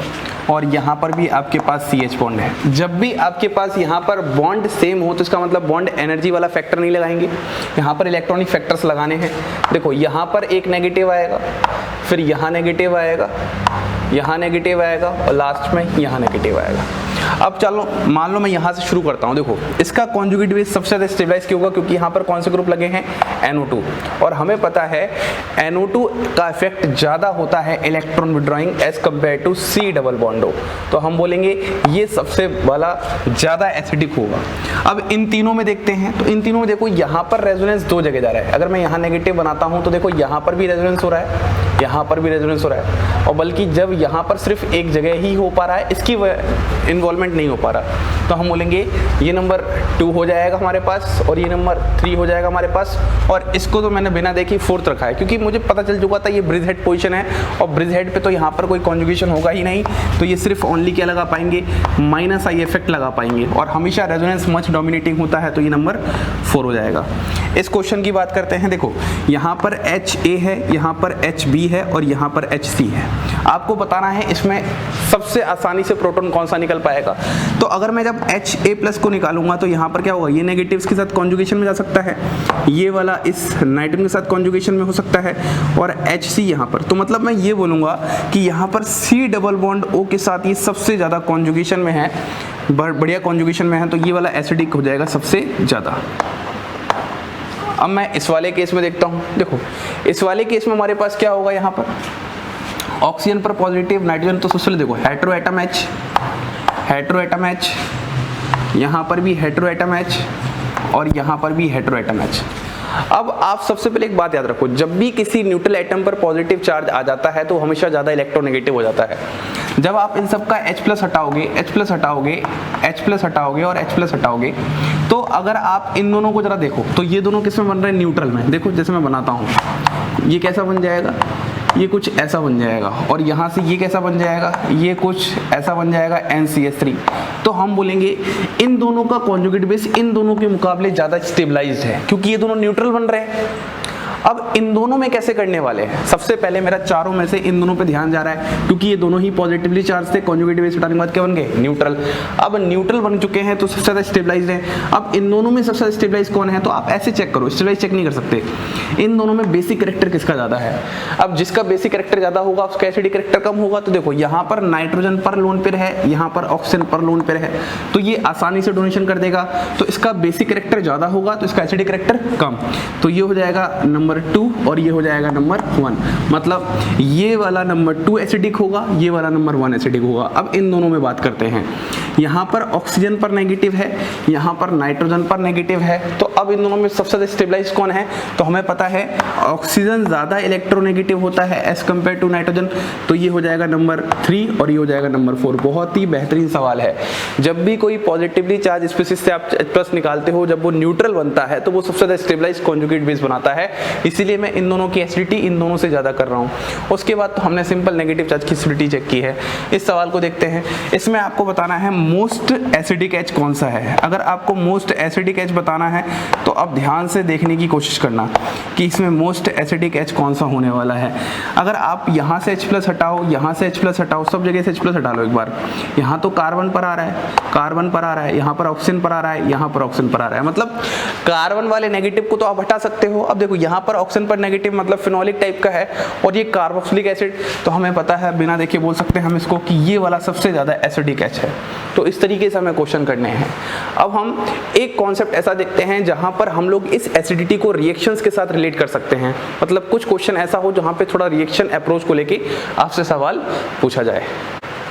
और यहाँ पर भी आपके पास CH बॉन्ड है। जब भी आपके पास यहाँ पर बॉन्ड सेम हो तो इसका मतलब बॉन्ड एनर्जी वाला फैक्टर नहीं लगाएंगे, यहाँ पर इलेक्ट्रॉनिक फैक्टर्स लगाने हैं। देखो यहाँ पर एक नेगेटिव आएगा, फिर यहाँ नेगेटिव आएगा, यहाँ नेगेटिव आएगा, और लास्ट में यहाँ नेगेटिव आएगा। अब चलो मान लो मैं यहाँ से शुरू करता हूँ। देखो इसका कॉन्जुगेट बेस सबसे ज़्यादा स्टेबलाइज क्यों होगा, क्योंकि यहाँ पर कौन से ग्रुप लगे हैं, NO2, और हमें पता है NO2 का इफेक्ट ज़्यादा होता है electron withdrawing as compare to C double bond हो, तो हम बोलेंगे ये सबसे वाला ज़्यादा एसिडिक होगा। अब इन तीनों में देखते हैं, तो इन तीनों में देखो यहाँ पर रेजोनेंस दो जगह जा रहा है। अगर मैं यहाँ नेगेटिव बनाता हूँ तो देखो यहाँ पर भी रेजोनेंस हो रहा है, यहाँ पर भी रेजोनेंस हो रहा है, और बल्कि जब यहाँ पर सिर्फ एक जगह ही हो पा रहा है, इसकी इन्वॉल्वमेंट नहीं हो पा रहा, तो हम बोलेंगे ये नंबर 2 हो जाएगा हमारे पास, और ये नंबर 3 हो जाएगा हमारे पास। और इसको तो मैंने बिना देखे 4th रखा है, क्योंकि मुझे पता चल चुका था ये ब्रिज हेड पोजीशन है, और ब्रिज हेड पे तो यहाँ पर कोई कॉन्जुगेशन होगा ही नहीं, तो ये सिर्फ ओनली क्या लगा पाएंगे, -I इफेक्ट लगा पाएंगे, और हमेशा रेजोनेंस मच डोमिनेटिंग होता है, तो ये नंबर 4 हो जाएगा। इस क्वेश्चन की बात करते हैं। देखो यहाँ पर HA है, यहाँ पर HB है, और यहाँ पर HC है। आपको बताना है इसमें सबसे आसानी से प्रोटॉन कौन सा निकल पाएगा। तो अगर मैं जब HA+ को निकालूंगा तो यहाँ पर क्या होगा, ये नेगेटिव्स के साथ कॉन्जुगेशन में जा सकता है, ये वाला इस नाइट्रोजन के साथ कॉन्जुगेशन में हो सकता है, और HC यहाँ पर। तो मतलब मैं ये बोलूँगा कि यहाँ पर C डबल बॉन्ड O के साथ ये सबसे ज़्यादा कॉन्जुगेशन में है, बढ़िया कॉन्जुगेशन में है, तो ये वाला एसिडिक हो जाएगा सबसे ज़्यादा। अब मैं इस वाले केस में देखता हूँ। देखो इस वाले केस में हमारे पास क्या होगा, यहाँ पर ऑक्सीजन पर पॉजिटिव, नाइट्रोजन, तो सबसे पहले देखो हेटेरो एटम H, यहाँ पर भी हेटेरो एटम H और यहाँ पर भी हेटेरो एटम H। अब आप सबसे पहले एक बात याद रखो, जब भी किसी न्यूट्रल एटम पर पॉजिटिव चार्ज आ जाता है तो हमेशा ज़्यादा इलेक्ट्रोनेगेटिव हो जाता है। जब आप इन सब का H+ हटाओगे, H+ हटाओगे, H+ हटाओगे और H+ हटाओगे, तो अगर आप इन दोनों को जरा देखो तो ये दोनों किस में बन रहे हैं, न्यूट्रल में। देखो जैसे मैं बनाता हूँ, ये कैसा बन जाएगा, ये कुछ ऐसा बन जाएगा, और यहाँ से ये कैसा बन जाएगा, ये कुछ ऐसा बन जाएगा NCH3। तो हम बोलेंगे इन दोनों का कॉन्जुगेट बेस इन दोनों के मुकाबले ज़्यादा स्टेबलाइज्ड है, क्योंकि ये दोनों न्यूट्रल बन रहे हैं। अब इन दोनों में कैसे करने वाले हैं, सबसे पहले मेरा चारों में से इन दोनों पे ध्यान जा रहा है, क्योंकि ये दोनों ही पॉजिटिवली चार्ज थे, कॉन्जुगेट बेस हटाने के बाद क्या बन गए, न्यूट्रल। अब न्यूट्रल बन चुके हैं तो सबसे ज़्यादा स्टेबलाइज्ड है। अब इन दोनों में सबसे ज़्यादा स्टेबलाइज कौन है, तो आप ऐसे चेक करो, स्टेबलाइज चेक नहीं कर सकते, इन दोनों में बेसिक कैरेक्टर किसका ज़्यादा है। अब जिसका बेसिक कैरेक्टर ज़्यादा होगा उसका एसिडिक कैरेक्टर कम होगा। तो देखो यहाँ पर नाइट्रोजन पर लोन पेयर है, यहाँ पर ऑक्सीजन पर लोन पेयर है, तो ये आसानी से डोनेशन कर देगा। तो इसका बेसिक कैरेक्टर ज़्यादा होगा तो इसका एसिडिक कैरेक्टर कम, तो ये हो जाएगा नंबर 2 और ये हो जाएगा नंबर 1। मतलब ये वाला नंबर 2 एसिडिक होगा, ये वाला नंबर 1 एसिडिक होगा। अब इन दोनों में बात करते हैं, यहाँ पर ऑक्सीजन पर नेगेटिव है, यहाँ पर नाइट्रोजन पर नेगेटिव है, तो अब इन दोनों में सबसे ज़्यादा स्टेबलाइज कौन है, तो हमें पता है ऑक्सीजन ज़्यादा इलेक्ट्रोनेगेटिव होता है एज कम्पेयर टू नाइट्रोजन, तो ये हो जाएगा नंबर 3 और ये हो जाएगा नंबर 4। बहुत ही बेहतरीन सवाल है। जब भी कोई पॉजिटिवली चार्ज स्पीशीज से आप H+ निकालते हो, जब वो न्यूट्रल बनता है तो वो सबसे ज़्यादा स्टेबलाइज कॉन्जुगेट बेस बनाता है, इसीलिए मैं इन दोनों की एसिडिटी इन दोनों से ज़्यादा कर रहा हूँ। उसके बाद तो हमने सिंपल नेगेटिव चार्ज की एसिडिटी चेक की है। इस सवाल को देखते हैं, इसमें आपको बताना है मोस्ट एसिडिक H कौन सा है। अगर आपको मोस्ट एसिडिक H बताना है तो अब ध्यान से देखने की कोशिश करना कि इसमें मोस्ट एसिडिक H कौन सा होने वाला है। अगर आप यहाँ से H+ हटाओ, यहाँ से H+ हटाओ, सब जगह से H+ हटा लो एक बार। यहाँ तो कार्बन पर आ रहा है, कार्बन पर आ रहा है, यहाँ पर ऑक्सीजन पर आ रहा है, यहाँ पर ऑक्सीजन पर आ रहा है, मतलब कार्बन वाले नेगेटिव को तो आप हटा सकते हो। अब देखो यहाँ पर ऑक्सीजन पर नेगेटिव मतलब फिनोलिक टाइप का है और ये कार्बोक्सिलिक एसिड, तो हमें पता है बिना देखे बोल सकते हैं हम इसको कि ये वाला सबसे ज़्यादा एसिडिक H है। तो इस तरीके से हमें क्वेश्चन करने हैं। अब हम एक कॉन्सेप्ट ऐसा देखते हैं जहां पर हम लोग इस एसिडिटी को रिएक्शंस के साथ रिलेट कर सकते हैं, मतलब कुछ क्वेश्चन ऐसा हो जहां पे थोड़ा रिएक्शन अप्रोच को लेके आपसे सवाल पूछा जाए।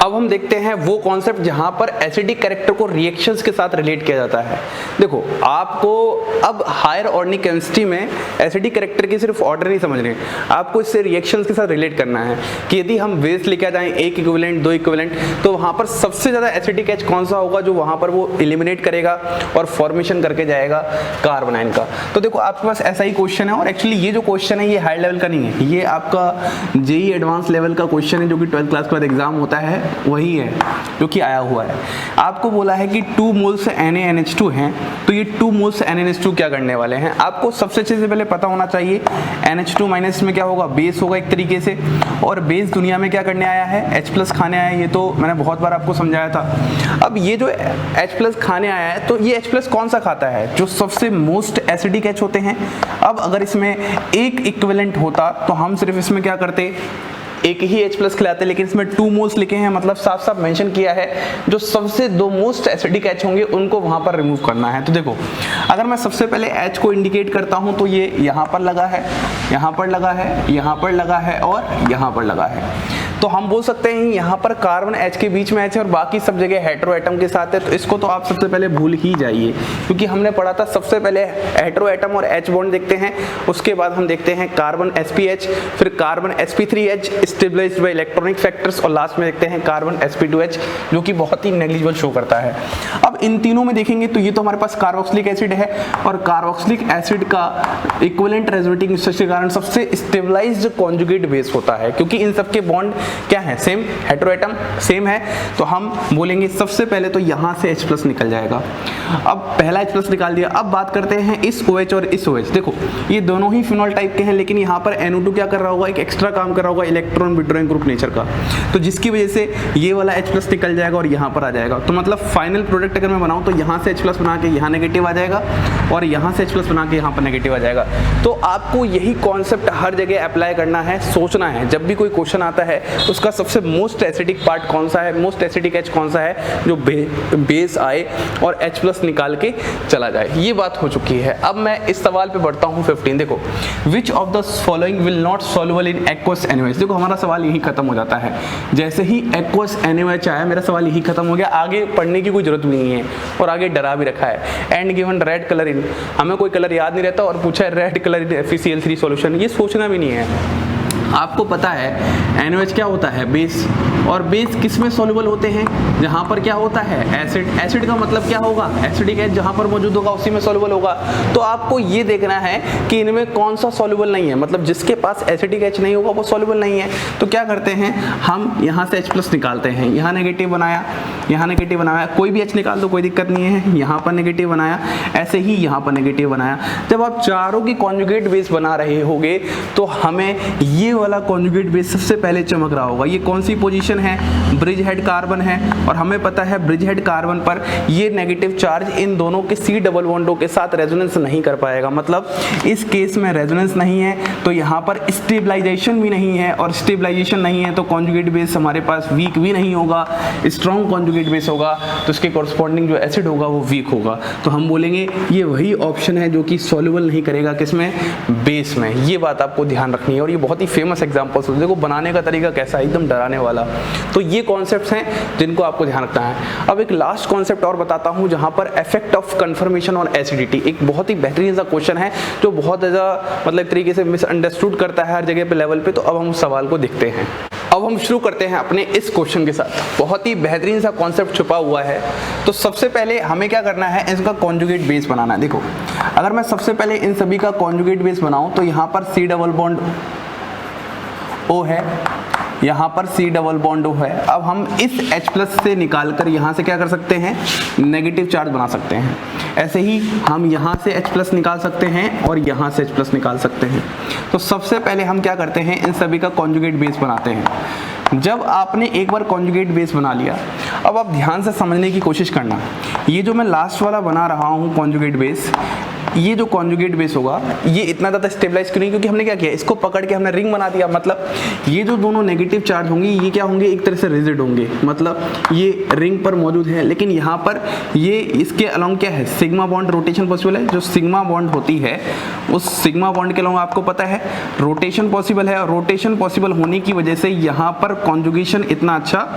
अब हम देखते हैं वो कॉन्सेप्ट जहां पर एसिडिक कैरेक्टर को रिएक्शंस के साथ रिलेट किया जाता है। देखो आपको अब हायर ऑर्गेनिक केमिस्ट्री में एसिडिक कैरेक्टर की सिर्फ ऑर्डर नहीं समझने, आपको इससे रिएक्शंस के साथ रिलेट करना है कि यदि हम बेस लेके आ जाएं 1 इक्विवेलेंट 2 इक्विवेलेंट, तो वहां पर सबसे ज्यादा एसिडिक H कौन सा होगा जो वहां पर वो एलिमिनेट करेगा और फॉर्मेशन करके जाएगा कार्बन आयन का। तो देखो आपके पास ऐसा ही क्वेश्चन है, और एक्चुअली ये जो क्वेश्चन है ये हाई लेवल का नहीं है, ये आपका जेईई एडवांस लेवल का क्वेश्चन है जो कि 12th क्लास के बाद एग्जाम होता है, वही है जो कि आया हुआ है। आपको बोला है कि 2 मोल्स NaNH2 हैं, तो ये 2 मोल्स NaNH2 क्या करने वाले हैं, आपको सबसे अच्छे से पहले पता होना चाहिए। NH2 माइनस में क्या होगा, बेस होगा एक तरीके से, और बेस दुनिया में क्या करने आया है, H+ खाने आया है। ये तो मैंने बहुत बार आपको समझाया था। अब ये जो H+ खाने आया है, तो ये H+ कौन सा खाता है, जो सबसे मोस्ट एसिडिक H होते हैं। अब अगर इसमें एक इक्विवेलेंट होता तो हम सिर्फ इसमें क्या करते, एक ही H+ खिलाते, लेकिन इसमें 2 मोल्स लिखे हैं, मतलब साफ साफ मेंशन किया है जो सबसे 2 मोस्ट एसिडिक H होंगे उनको वहां पर रिमूव करना है। तो देखो अगर मैं सबसे पहले H को इंडिकेट करता हूं तो ये यहाँ पर लगा है, यहाँ पर लगा है, यहाँ पर लगा है और यहाँ पर लगा है। तो हम बोल सकते हैं यहाँ पर कार्बन H के बीच में H है और बाकी सब जगह हेटेरो एटम के साथ है। तो इसको तो आप सबसे पहले भूल ही जाइए, क्योंकि हमने पढ़ा था सबसे पहले हेटेरो एटम और H बॉन्ड देखते हैं, उसके बाद हम देखते हैं कार्बन sp_H, फिर carbon sp3H stabilized by electronic factors, और लास्ट में देखते हैं कार्बन sp2H जो कि बहुत ही नेग्लिजिबल शो करता है। अब इन तीनों में देखेंगे तो ये तो हमारे पास कार्बोक्सिलिक एसिड है, और कार्बोक्सिलिक एसिड का इक्विवेलेंट रेजोनेटिंग स्ट्रक्चर के कारण सबसे स्टेबलाइज्ड कॉन्जुगेट बेस होता है, क्योंकि इन सबके बॉन्ड क्या है, सेम हेटेरो एटम सेम है। तो हम बोलेंगे सबसे पहले तो यहाँ से H+ निकल जाएगा। अब पहला H+ निकाल दिया। अब बात करते हैं इस OH और इस OH। देखो ये दोनों ही फिनॉल टाइप के हैं, लेकिन यहाँ पर NO2 क्या कर रहा होगा, एक एक्स्ट्रा काम कर रहा होगा इलेक्ट्रॉन विड्रॉइंग ग्रुप नेचर का, तो जिसकी वजह से ये वाला H+ निकल जाएगा और यहाँ पर आ जाएगा। तो मतलब फाइनल प्रोडक्ट अगर मैं बनाऊँ तो यहाँ से H प्लस बना के यहाँ नेगेटिव आ जाएगा और यहाँ से H प्लस बना के यहाँ पर नेगेटिव आ जाएगा। तो आपको यही कॉन्सेप्ट हर जगह अप्लाई करना है, सोचना है। जब भी कोई क्वेश्चन आता है उसका सबसे मोस्ट एसिडिक पार्ट कौन सा है, मोस्ट एसिडिक H कौन सा है, जो बेस आए और H प्लस निकाल के चला जाए। ये बात हो चुकी है। अब मैं इस सवाल पे बढ़ता हूँ 15। देखो, which of the following will not soluble in aqueous NaOH। देखो हमारा सवाल यही खत्म हो जाता है। जैसे ही एक्वस NaOH आया मेरा सवाल यही खत्म हो गया, आगे पढ़ने की कोई जरूरत भी नहीं है और आगे डरा भी रखा है। एंड गिवन रेड कलर इन, हमें कोई कलर याद नहीं रहता और पूछा है रेड कलर इन FeCl3 सॉल्यूशन, ये सोचना भी नहीं है। आपको पता है NaOH क्या होता है, बेस, और बेस किस में सॉल्युबल होते हैं, जहाँ पर क्या होता है एसिड। एसिड का मतलब क्या होगा, एसिडिक H जहाँ पर मौजूद होगा उसी में सॉल्युबल होगा। तो आपको ये देखना है कि इनमें कौन सा सॉल्युबल नहीं है, मतलब जिसके पास एसिडिक H नहीं होगा वो सॉल्युबल नहीं है। तो क्या करते हैं हम, यहाँ से H प्लस निकालते हैं, यहाँ नेगेटिव बनाया, यहाँ नेगेटिव बनाया, कोई भी H निकाल दो कोई दिक्कत नहीं है, यहाँ पर नेगेटिव बनाया, ऐसे ही यहाँ पर नेगेटिव बनाया। जब आप चारों की कॉन्जुगेट बेस बना रहे होगे तो हमें ये वाला कॉन्जुगेट बेस सबसे पहले चमक रहा होगा। ये कौन सी पोजीशन है, ब्रिज हेड कार्बन है, और हमें पता है ब्रिज हेड कार्बन पर ये नेगेटिव चार्ज इन दोनों के C डबल बॉन्डों के साथ रेजोनेंस नहीं कर पाएगा, मतलब इस केस में रेजोनेंस नहीं है तो यहाँ पर स्टेबलाइजेशन भी नहीं है, और स्टेबलाइजेशन नहीं है तो कॉन्जुगेट बेस हमारे पास वीक भी नहीं होगा, स्ट्रॉन्ग कॉन्जुगेट बेस होगा तो इसके कॉरस्पॉन्डिंग जो एसिड होगा वो वीक होगा। तो हम बोलेंगे ये वही ऑप्शन है जो कि सॉल्युबल नहीं करेगा किसमें, बेस में। ये बात आपको ध्यान रखनी है और ये बहुत ही फेमस एग्जांपल्स होते हैं। देखो बनाने का तरीका कैसा है, एकदम डराने वाला। तो ये कॉन्सेप्ट्स हैं जिनको आपको ध्यान रखना है। अब एक लास्ट कॉन्सेप्ट और बताता हूँ जहाँ पर effect of conformation on acidity, एक बहुत ही बेहतरीन सा क्वेश्चन है जो बहुत ज़्यादा मतलब तरीके से मिसअंडरस्टूड करता है हर जगह पे लेवल पे। तो अब हम उस सवाल को देखते हैं। अब हम शुरू करते हैं अपने इस क्वेश्चन के साथ। बहुत ही बेहतरीन सा कॉन्सेप्ट छुपा हुआ है। तो सबसे पहले हमें क्या करना है, इसका कॉन्जुगेट बेस बनाना है। देखो अगर मैं सबसे पहले इन सभी का कॉन्जुगेट बेस बनाऊं तो यहाँ पर C डबल बॉन्ड O है, यहाँ पर C डबल बॉन्ड O है। अब हम इस H प्लस से निकालकर यहाँ से क्या कर सकते हैं, नेगेटिव चार्ज बना सकते हैं। ऐसे ही हम यहाँ से H प्लस निकाल सकते हैं और यहाँ से H प्लस निकाल सकते हैं। तो सबसे पहले हम क्या करते हैं, इन सभी का कॉन्जुगेट बेस बनाते हैं। जब आपने एक बार कॉन्जुगेट बेस बना लिया, अब आप ध्यान से समझने की कोशिश करना। ये जो मैं लास्ट वाला बना रहा हूँ कॉन्जुगेट बेस, ये जो कॉन्जुगेट बेस होगा ये इतना ज़्यादा स्टेबलाइज क्यों नहीं, क्योंकि हमने क्या किया, इसको पकड़ के हमने रिंग बना दिया। मतलब ये जो दोनों नेगेटिव चार्ज होंगे ये क्या होंगे, एक तरह से रिजिड होंगे, मतलब ये रिंग पर मौजूद है। लेकिन यहाँ पर ये इसके अलोंग क्या है, सिग्मा बॉन्ड रोटेशन पॉसिबल है। जो सिग्मा बॉन्ड होती है उस सिग्मा बॉन्ड के अलोंग आपको पता है रोटेशन पॉसिबल है, और रोटेशन पॉसिबल होने की वजह से यहाँ पर कॉन्जुगेशन इतना अच्छा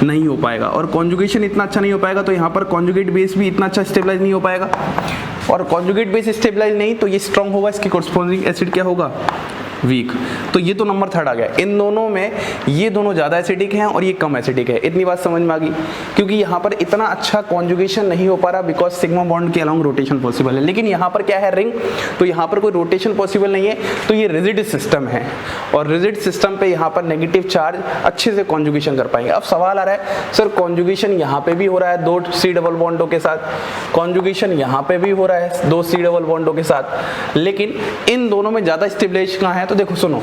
नहीं हो पाएगा, और कॉन्जुगेशन इतना अच्छा नहीं हो पाएगा तो यहाँ पर कॉन्जुगेट बेस भी इतना अच्छा स्टेबलाइज नहीं हो पाएगा। और कॉन्जुगेट बेस स्टेबलाइज नहीं तो ये स्ट्रॉन्ग होगा, इसकी कॉरस्पॉन्डिंग एसिड क्या होगा, वीक। तो ये तो नंबर थर्ड आ गया। इन दोनों में ये दोनों ज़्यादा एसिडिक हैं और ये कम एसिडिक है। इतनी बात समझ में आ गई, क्योंकि यहाँ पर इतना अच्छा कॉन्जुगेशन नहीं हो पा रहा बिकॉज सिग्मा बॉन्ड के अलोंग रोटेशन पॉसिबल है। लेकिन यहाँ पर क्या है, रिंग, तो यहाँ पर कोई रोटेशन पॉसिबल नहीं है, तो ये रिजिड सिस्टम है, और रिजिड सिस्टम पे यहाँ पर नेगेटिव चार्ज अच्छे से कॉन्जुगेशन कर पाएंगे। अब सवाल आ रहा है सर कॉन्जुगेशन यहाँ पे भी हो रहा है 2 C डबल बॉन्डों के साथ, कॉन्जुगेशन यहाँ पे भी हो रहा है 2 C डबल बॉन्डों के साथ, लेकिन इन दोनों में ज़्यादा स्टेबलाइज कहाँ है। तो देखो सुनो,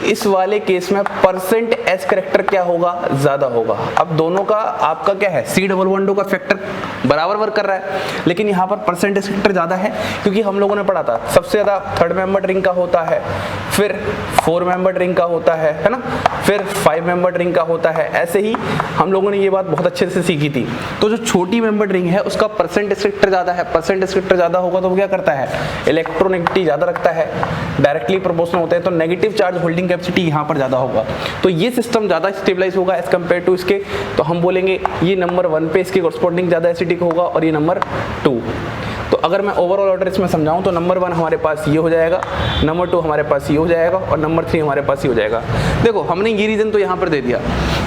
इस वाले केस में परसेंट एस करेक्टर क्या होगा, ज्यादा होगा। अब दोनों का आपका क्या है, C डबल बॉन्डों का फैक्टर बराबर वर्क कर रहा है, लेकिन यहाँ पर परसेंट एस करेक्टर ज्यादा है, क्योंकि हम लोगों ने पढ़ा था सबसे ज्यादा 3rd मेंबर्ड रिंग का होता है, फिर 4 मेंबर्ड रिंग का होता है ना, फिर 5 मेंबर्ड रिंग का होता है। ऐसे ही हम लोगों ने ये बात बहुत अच्छे से सीखी थी। तो जो छोटी मेंबर्ड रिंग है उसका परसेंट एस करेक्टर ज्यादा है, परसेंट एस करेक्टर ज्यादा होगा तो वो क्या करता है, इलेक्ट्रोनेगेटिविटी ज्यादा रखता है, डायरेक्टली प्रोपोर्शनल होते हैं, तो नेगेटिव चार्ज होल्डिंग कैपेसिटी यहाँ पर ज्यादा होगा, तो ये सिस्टम ज्यादा स्टेबलाइज होगा एज कंपेयर टू इसके। तो हम बोलेंगे ये नंबर 1 पे इसके कॉरस्पॉन्डिंग ज्यादा एसिडिक होगा और ये नंबर 2। तो अगर मैं ओवरऑल ऑर्डर इसमें समझाऊं तो नंबर 1 हमारे पास ये हो जाएगा, नंबर 2 हमारे पास ये हो जाएगा, और नंबर 3 हमारे पास ये हो जाएगा। देखो हमने ये रीजन तो यहाँ पर दे दिया,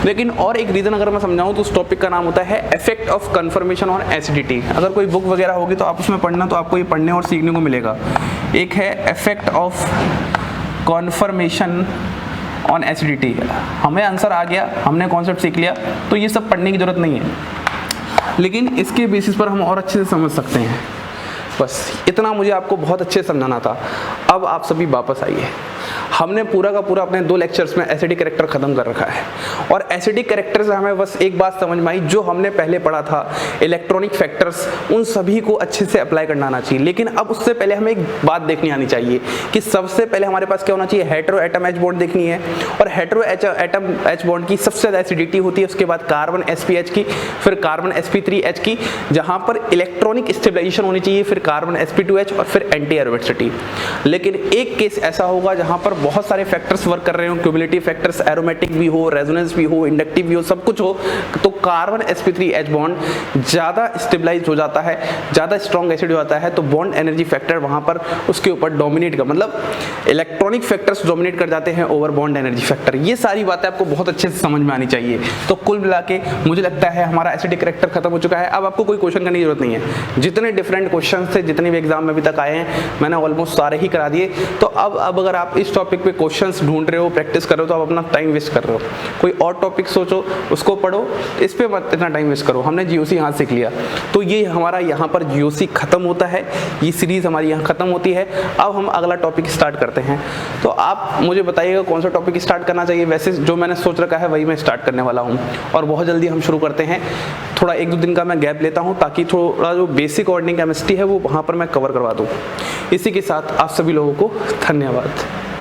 लेकिन और एक रीजन अगर मैं समझाऊं तो उस टॉपिक का नाम होता है effect of conformation on acidity. अगर कोई बुक वगैरह होगी तो आप उसमें पढ़ना, तो आपको ये पढ़ने और सीखने को मिलेगा। एक है effect of confirmation on acidity. हमें आंसर आ गया, हमने कॉन्सेप्ट सीख लिया, तो ये सब पढ़ने की जरूरत नहीं है, लेकिन इसके बेसिस पर हम और अच्छे से समझ सकते हैं। बस इतना मुझे आपको बहुत अच्छे से समझाना था। अब आप सभी वापस आइए। हमने पूरा का पूरा अपने 2 लेक्चर्स में एसिडिक कैरेक्टर खत्म कर रखा है। और एसिडिक कैरेक्टर से हमें बस एक बात समझ में आई, जो हमने पहले पढ़ा था इलेक्ट्रॉनिक फैक्टर्स, उन सभी को अच्छे से अप्लाई करना आना चाहिए। लेकिन अब उससे पहले हमें एक बात देखनी आनी चाहिए कि सबसे पहले हमारे पास क्या होना चाहिए, हेटेरो एटम H बॉन्ड देखनी है। और हेटेरो एटम H बॉन्ड की सबसे ज़्यादा एसिडिटी होती है, उसके बाद कार्बन sp(H) की, फिर कार्बन sp3H की, जहां पर इलेक्ट्रॉनिक स्टेबलाइजेशन होनी चाहिए, फिर कार्बन sp2H और फिर एंटी एरोमेटिसिटी। लेकिन एक केस ऐसा होगा जहां पर बहुत सारे फैक्टर्स वर्क कर रहे हो, क्यूमुलेटिव फैक्टर्स, एरोमेटिक भी हो, रेजोनेंस भी हो, इंडक्टिव भी हो, सब कुछ हो, तो कार्बन sp3H बॉन्ड ज़्यादा स्टेबलाइज हो जाता है, ज़्यादा स्ट्रॉन्ग एसिड हो जाता है, तो बॉन्ड एनर्जी फैक्टर वहां पर उसके ऊपर डोमिनेट का मतलब इलेक्ट्रॉनिक फैक्टर्स डोमिनेट कर जाते हैं ओवर बॉन्ड एनर्जी फैक्टर। ये सारी बातें आपको बहुत अच्छे से समझ में आनी चाहिए। तो कुल मिला के मुझे लगता है हमारा एसिडिक कैरेक्टर खत्म हो चुका है। अब आपको कोई क्वेश्चन करने की जरूरत नहीं है। जितने डिफरेंट क्वेश्चन थे, जितने भी एग्जाम में अभी तक आए हैं, मैंने ऑलमोस्ट सारे ही करा दिए। तो अब अगर आप इस टॉपिक पे क्वेश्चंस ढूंढ रहे हो, प्रैक्टिस कर रहे हो, तो आप अपना टाइम वेस्ट कर रहे हो। कोई और टॉपिक सोचो, उसको पढ़ो, इस पे मत इतना टाइम वेस्ट करो। हमने जीओसी यहाँ सीख लिया, तो ये हमारा यहाँ पर जीओसी खत्म होता है, ये सीरीज हमारी यहाँ खत्म होती है। अब हम अगला टॉपिक स्टार्ट करते हैं। तो आप मुझे बताइएगा कौन सा टॉपिक स्टार्ट करना चाहिए। वैसे जो मैंने सोच रखा है वही मैं स्टार्ट करने वाला हूँ, और बहुत जल्दी हम शुरू करते हैं। थोड़ा 1-2 दिन का मैं गैप लेता हूँ ताकि थोड़ा जो बेसिक ऑर्गेनिक केमिस्ट्री है वो वहाँ पर मैं कवर करवा दूँ। इसी के साथ आप सभी लोगों को धन्यवाद।